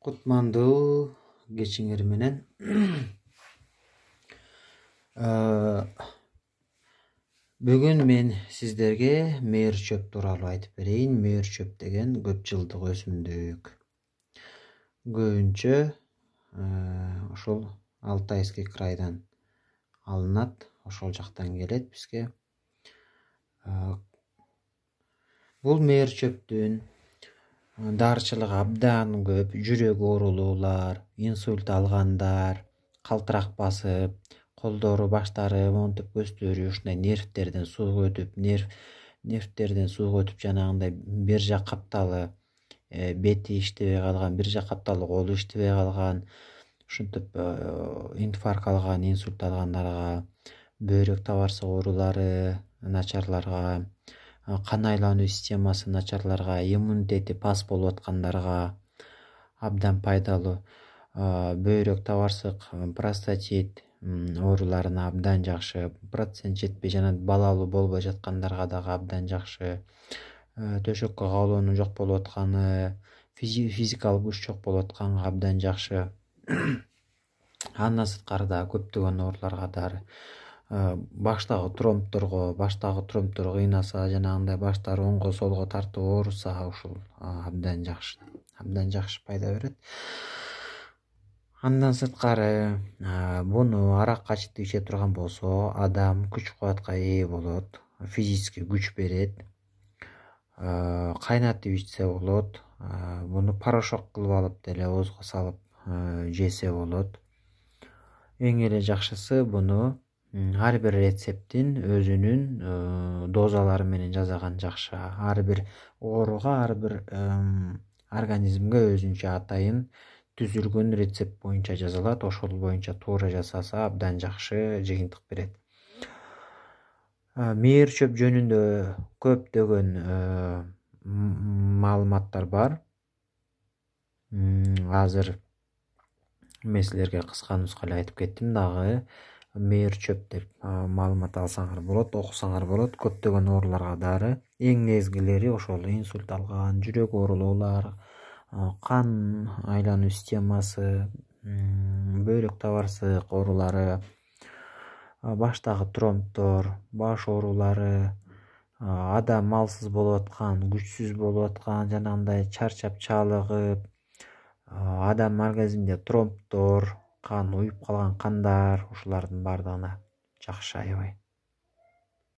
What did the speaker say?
Kutmandуу geçiңер менен бүгүн мен сиздерге мейир чөп тууралуу айтып берейин. Мейир чөп деген көп жылдык өсүмдүк. Көбүнчө ошол Алтайский крайдан алынат, ошол жактан келет бизге. Бул мейир чөптүн дарчылыгы абдан көп. Жүрөк оорулуулар, инсульт алгандар, калтырак басып, колдору, баштары, монтип көздөрү ушундай нервтерден сууга өтүп жанагындай бир жак капталы бети иштебей калган, бир жак капталы колу иштебей калган, ушинтип инфаркт алган, инсульт алгандарга, бөйрөк табарсык оорулары начарларга, кан айлануу системасы начарларга, иммунитети пас болуп аткандарга абдан пайдалуу. Бөйрөк табарсык, простатит ооруларына абдан жакшы. Процент жетпей жана балалуу болбой жаткандарга дагы абдан жакшы. Төшөккө каалоонун жок болуп атканы, физикалык күч жок болуп атканга абдан жакшы. Андан сырткары дагы көптөгөн ооруларга дары. Баштагы тромбдор кыйнаса, жанагындай баштары оңго солго тартып ооруса, ушул абдан жакшы пайда берет. Андан сырткары буну аракка ичип иче турган болсо, адам күч кубатка ээ болот, физический күч берет. Кайнатып ичсе болот. Буну порошок кылып алып деле оозго салып жесе болот. Эң эле жакшысы буну ар бир рецептин өзүнүн дозалары менен жасаган жакшы. Ар бир ооруга, ар бир организмге өзүнчө атайын түзүлгөн рецепт боюнча жазылат. Ошол боюнча туура жасаса абдан жакшы жыйынтык берет. Мейир чөп жөнүндө көптөгөн маалыматтар бар. Азыр мен силерге кыска нуска эле айтып кеттим. Дагы мейир чөп деп маалымат алсаңар болот, окусаңар болот. Көптөгөн ооруларга дары. Эң негизгилери ошол инсульт алган, жүрөк оорулуулар, кан айлануу системасы, бөйрөк табарсык оорулары, баштагы тромбдор, баш оорулары, адам малсыз болуп аткан, күчсүз болуп аткан, жанагындай чарчап чалыгып, адам организминде тромбдор, кан уюп калган кандар, ушулардын баардыгына жакшы аябай.